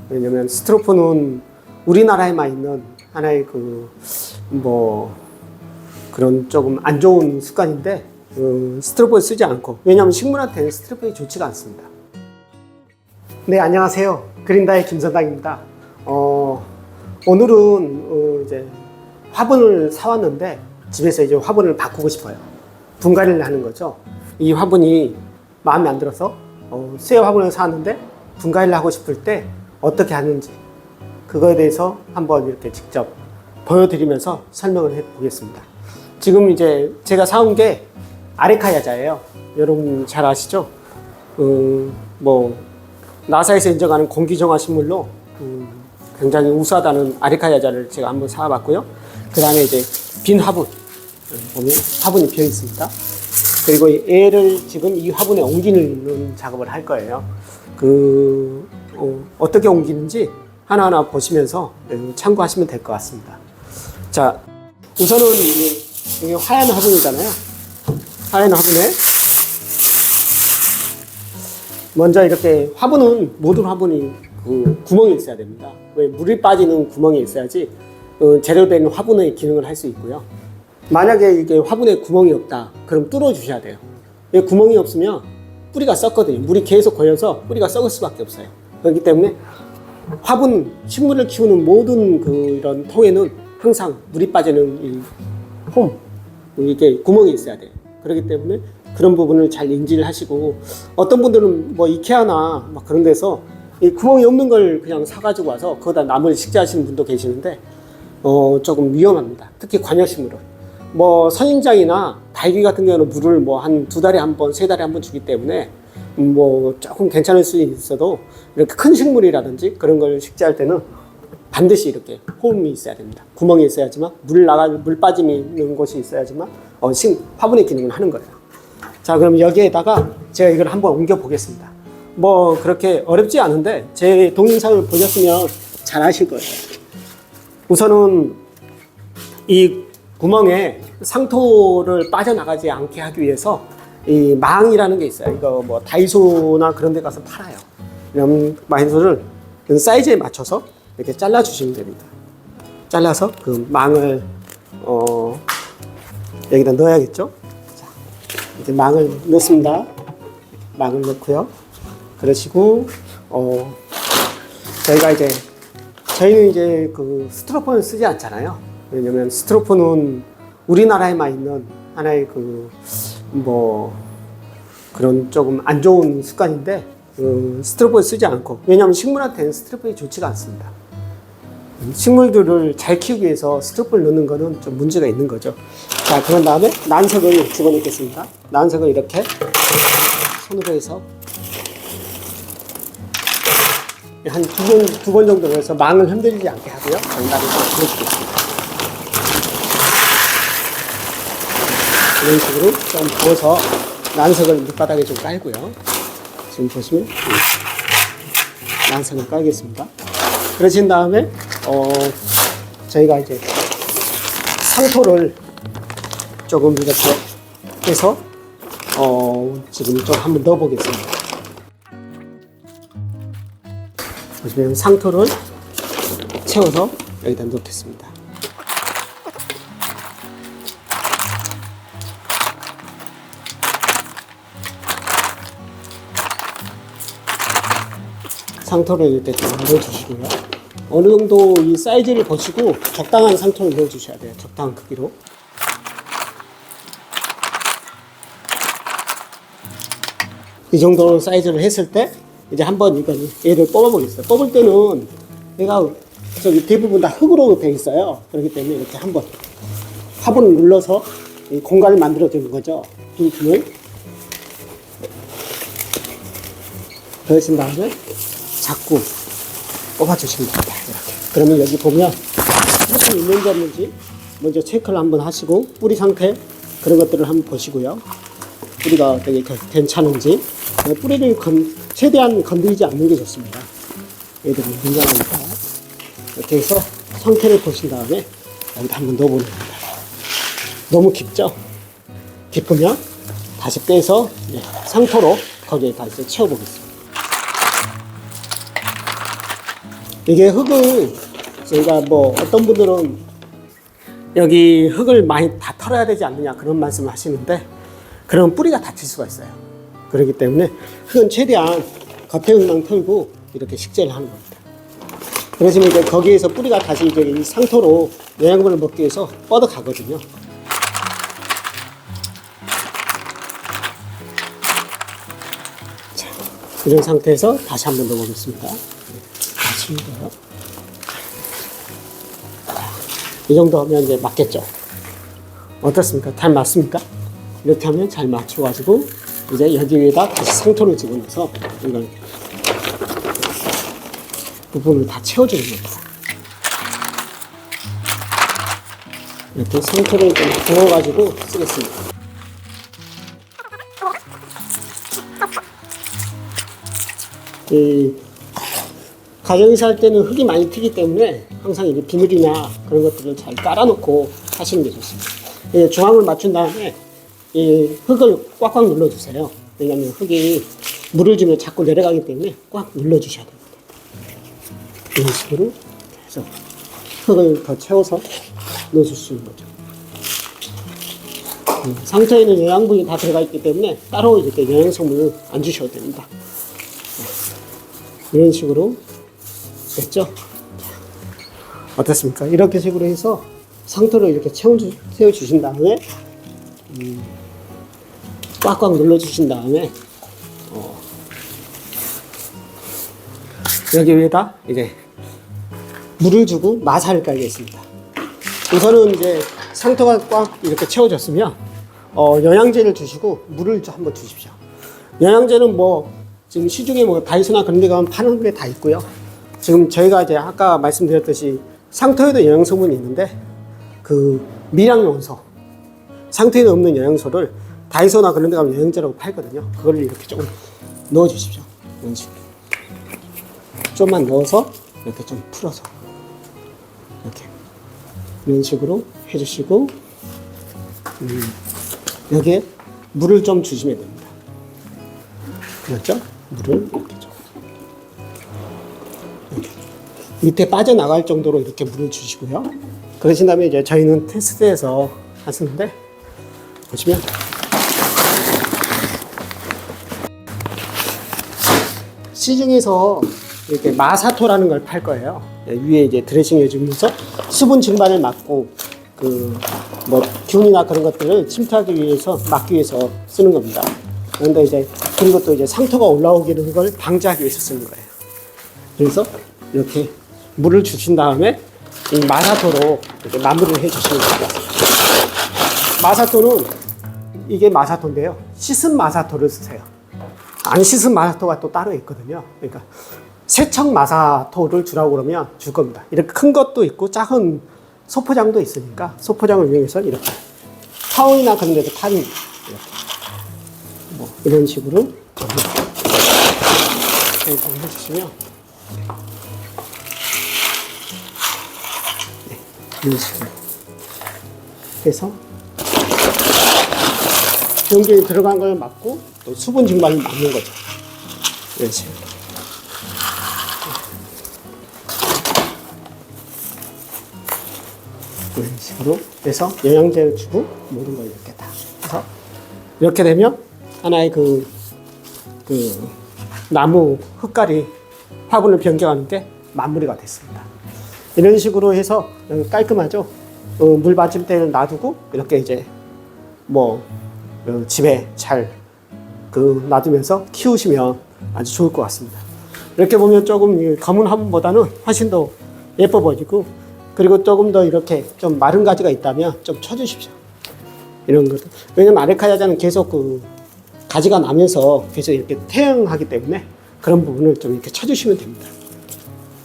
왜냐면 스티로폼은 우리나라에만 있는 하나의 그런 조금 안 좋은 습관인데 스티로폼을 쓰지 않고, 왜냐하면 식물한테는 스티로폼이 좋지가 않습니다. 네, 안녕하세요. 그린다의 김선당입니다. 오늘은 이제 화분을 사왔는데 집에서 이제 화분을 바꾸고 싶어요. 분갈이를 하는 거죠. 이 화분이 마음에 안 들어서 새 화분을 사왔는데 분갈이를 하고 싶을 때 어떻게 하는지, 그거에 대해서 한번 이렇게 직접 보여드리면서 설명을 해 보겠습니다. 지금 이제 제가 사온 게 아레카야자예요. 여러분 잘 아시죠? 나사에서 인정하는 공기정화 식물로 굉장히 우수하다는 아레카야자를 제가 한번 사와봤고요. 그 다음에 이제 빈 화분 보면 화분이 비어 있습니다. 그리고 얘를 지금 이 화분에 옮기는 작업을 할 거예요. 어떻게 옮기는지 하나하나 보시면서 참고하시면 될 것 같습니다. 자, 우선은 이게 하얀 화분이잖아요. 하얀 화분에 먼저 이렇게 모든 화분이 구멍이 있어야 됩니다. 왜 물이 빠지는 구멍이 있어야지 제대로 된 화분의 기능을 할 수 있고요. 만약에 이게 화분에 구멍이 없다, 그럼 뚫어 주셔야 돼요. 구멍이 없으면 뿌리가 썩거든요. 물이 계속 고여서 뿌리가 썩을 수밖에 없어요. 그렇기 때문에 식물을 키우는 모든 이런 통에는 항상 물이 빠지는 이게 구멍이 있어야 돼요. 그렇기 때문에 그런 부분을 잘 인지를 하시고, 어떤 분들은 이케아나 그런 데서 이 구멍이 없는 걸 그냥 사가지고 와서 거기다 나무를 식재하시는 분도 계시는데 조금 위험합니다. 특히 관여식물은 선인장이나 달귀 같은 경우는 물을 한 2달에 한 번, 3달에 한 번 주기 때문에 조금 괜찮을 수 있어도, 이렇게 큰 식물이라든지 그런 걸 식재할 때는 반드시 이렇게 홈이 있어야 됩니다. 구멍이 있어야지만 물 빠짐이 있는 곳이 있어야지만 화분의 기능을 하는 거예요. 자, 그럼 여기에다가 제가 이걸 한번 옮겨 보겠습니다. 그렇게 어렵지 않은데 제 동영상을 보셨으면 잘 아실 거예요. 우선은 이 구멍에 상토를 빠져나가지 않게 하기 위해서 이 망이라는 게 있어요. 이거 다이소나 그런 데 가서 팔아요. 이런 망토를 사이즈에 맞춰서 이렇게 잘라 주시면 됩니다. 잘라서 그 망을 여기다 넣어야겠죠? 자, 이제 망을 넣습니다. 망을 넣고요. 그러시고 저희는 이제 스티로폼을 쓰지 않잖아요. 왜냐면 스티로폼은 우리나라에만 있는 하나의 그런 조금 안 좋은 습관인데 스티로폼을 쓰지 않고, 왜냐하면 식물한테는 스티로폼이 좋지가 않습니다. 식물들을 잘 키우기 위해서 스티로폼을 넣는 거는 좀 문제가 있는 거죠. 자, 그런 다음에 난석을 집어넣겠습니다. 난석을 이렇게 손으로 해서 한 두 번 정도 해서 망을 흔들리지 않게 하고요. 장단을 부어주겠습니다. 이런 식으로 좀 부어서 난석을 밑바닥에 좀 깔고요. 지금 보시면 난석을 깔겠습니다. 그러신 다음에 저희가 이제 상토를 조금 이렇게 해서 지금 좀 한번 넣어 보겠습니다. 보시면 상토를 채워서 여기다 넣겠습니다. 상토를 이렇게 좀 넣어주시고요. 어느 정도 이 사이즈를 보시고 적당한 상토를 넣어주셔야 돼요. 적당한 크기로. 이 정도 사이즈를 했을 때 이제 한번 얘를 뽑아보겠어요. 뽑을 때는 얘가 대부분 다 흙으로 되어 있어요. 그렇기 때문에 이렇게 한번 화분을 눌러서 이 공간을 만들어주는 거죠. 빈틈을. 그러신 다음에 자꾸 뽑아주시면 됩니다. 이렇게. 그러면 여기 보면 무슨 있는지 없는지 먼저 체크를 한번 하시고, 뿌리 상태 그런 것들을 한번 보시고요. 뿌리가 되게 괜찮은지, 뿌리를 최대한 건드리지 않는 게 좋습니다. 얘들은 민감하니까. 이렇게 해서 상태를 보신 다음에 여기다 한번 넣어보는 겁니다. 너무 깊죠? 깊으면 다시 빼서 상토로 거기에 다시 채워보겠습니다. 이게 흙을 저희가 뭐 어떤 분들은 여기 흙을 많이 다 털어야 되지 않느냐 그런 말씀을 하시는데 그럼 뿌리가 다칠 수가 있어요. 그렇기 때문에 흙은 최대한 겉에 흙만 털고 이렇게 식재를 하는 겁니다. 그러시면 이제 거기에서 뿌리가 다시 이제 이 상토로 영양분을 먹기 위해서 뻗어 가거든요. 자, 이런 상태에서 다시 한번 넣어보겠습니다. 다시 넣어요. 이 정도 하면 이제 맞겠죠? 어떻습니까? 잘 맞습니까? 이렇게 하면 잘 맞춰가지고 이제 여기 위에다 다시 상토를 집어넣어서 이걸 부분을 다 채워주는 겁니다. 이렇게 상토를 좀 부어가지고 쓰겠습니다. 이 가정에서 할 때는 흙이 많이 튀기 때문에 항상 이제 비늘이나 그런 것들을 잘 깔아놓고 하시는 게 좋습니다. 중앙을 맞춘 다음에 이 흙을 꽉꽉 눌러주세요. 왜냐하면 흙이 물을 주면 자꾸 내려가기 때문에 꽉 눌러주셔야 됩니다. 이런 식으로 해서 흙을 더 채워서 넣어줄 수 있는 거죠. 상토에는 영양분이 다 들어가 있기 때문에 따로 이렇게 영양성분을 안 주셔도 됩니다. 이런 식으로 됐죠? 어떻습니까? 이렇게 식으로 해서 상토를 이렇게 채워주신 다음에 꽉꽉 눌러주신 다음에 여기 위에다 이제 물을 주고 마사를 깔겠습니다. 우선은 이제 상토가 꽉 이렇게 채워졌으면 영양제를 주시고 물을 한번 주십시오. 영양제는 뭐 지금 시중에 뭐 다이소나 그런 데 가면 파는 게 다 있고요. 지금 저희가 이제 아까 말씀드렸듯이 상토에도 영양성분이 있는데 그 미량용소, 상토에 없는 영양소를 다이소나 그런 데 가면 영양제라고 팔거든요. 그걸 이렇게 조금 넣어 주십시오. 이런 식으로. 좀만 넣어서 이렇게 좀 풀어서 이렇게 이런 식으로 해주시고 여기에 물을 좀 주시면 됩니다. 그렇죠? 물을 이렇게 좀 이렇게 밑에 빠져나갈 정도로 이렇게 물을 주시고요. 그러신 다음에 이제 저희는 테스트해서 하시는데 보시면 시중에서 이렇게 마사토라는 걸 팔 거예요. 위에 이제 드레싱 해주면서 수분 증발을 막고 그 뭐 균이나 그런 것들을 침투하기 위해서 막기 위해서 쓰는 겁니다. 그런데 이제 그리고 또 이제 상토가 올라오기는 걸 방지하기 위해서 쓰는 거예요. 그래서 이렇게 물을 주신 다음에 이 마사토로 이렇게 마무리를 해주시면 됩니다. 마사토는 이게 마사토인데요. 씻은 마사토를 쓰세요. 안 씻은 마사토가 또 따로 있거든요. 그러니까 세척 마사토를 주라고 그러면 줄 겁니다. 이렇게 큰 것도 있고 작은 소포장도 있으니까 소포장을 이용해서 이렇게 타운이나 그런 데서 파는 이렇게 뭐 이런 식으로 해주시면 네, 이런 식으로 해서 용기에 들어간 걸 막고 또 수분 증발을 막는 거죠. 이런 식으로. 이런 식으로 해서 영양제를 주고 모든 걸 이렇게 다 해서 이렇게 되면 하나의 그 나무 흙깔이 화분을 변경하는데 마무리가 됐습니다. 이런 식으로 해서 깔끔하죠. 물 받침대를 놔두고 이렇게 이제 뭐 집에 잘 놔두면서 키우시면 아주 좋을 것 같습니다. 이렇게 보면 조금 검은 화분보다는 훨씬 더 예뻐 보이고 그리고 조금 더 이렇게 좀 마른 가지가 있다면 좀 쳐주십시오. 이런 것들. 왜냐면 아레카야자는 계속 가지가 나면서 계속 이렇게 태양하기 때문에 그런 부분을 좀 이렇게 쳐주시면 됩니다.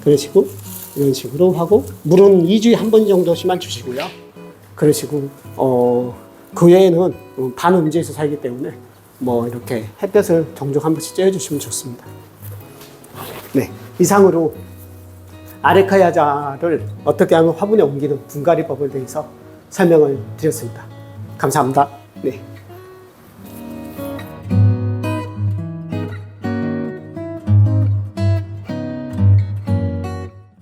그러시고 이런 식으로 하고 물은 2주에 한 번 정도씩만 주시고요. 그러시고 그 외에는 반음지에서 살기 때문에 뭐 이렇게 햇볕을 종종 한 번씩 쬐어주시면 좋습니다. 네, 이상으로 아레카야자를 어떻게 하면 화분에 옮기는 분갈이법을 대해서 설명을 드렸습니다. 감사합니다. 네.